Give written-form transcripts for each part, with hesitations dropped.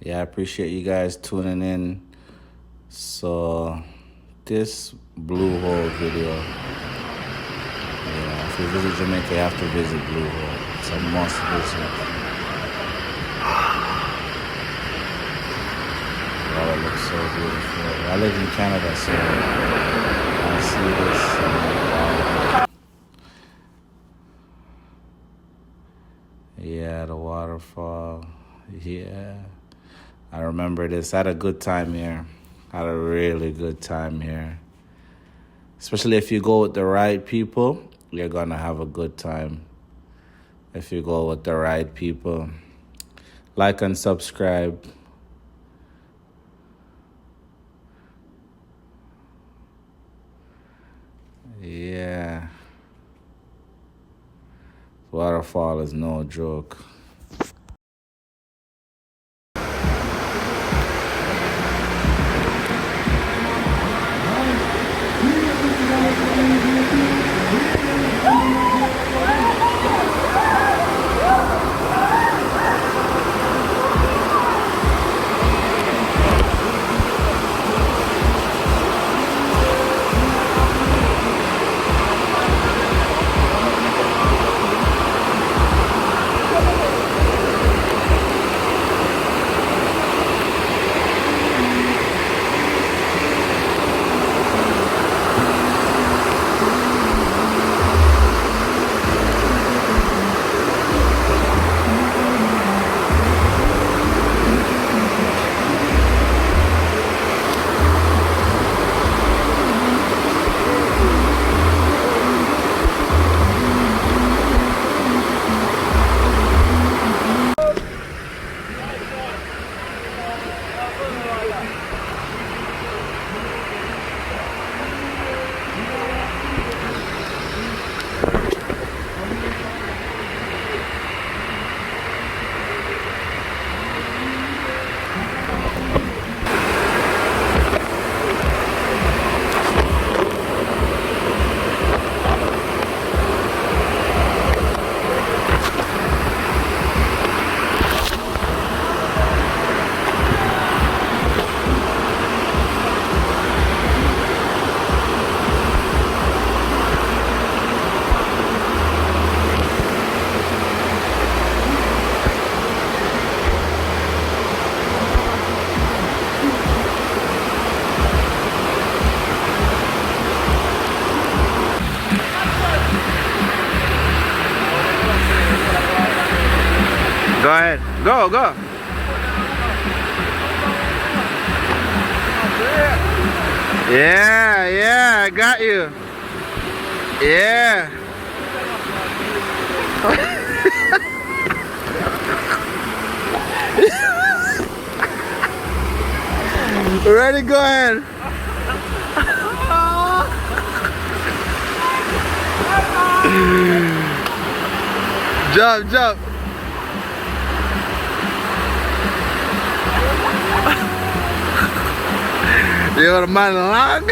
Yeah, I appreciate you guys tuning in. So, this Blue Hole video, yeah, if you visit Jamaica, you have to visit Blue Hole. It's a must visit. Wow, it looks so beautiful. I live in Canada, so I see this. Wow. Yeah, the waterfall. Yeah. I remember this. I had a good time here. I had a really good time here. Especially if you go with the right people, you're going to have a good time. If you go with the right people. Like and subscribe. Yeah. Waterfall is no joke. Go ahead. Go, go. Yeah, yeah, I got you. Yeah. Ready? Go ahead. Jump, jump. You want a man along?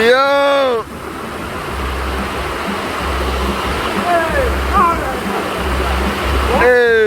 Yo! Hey!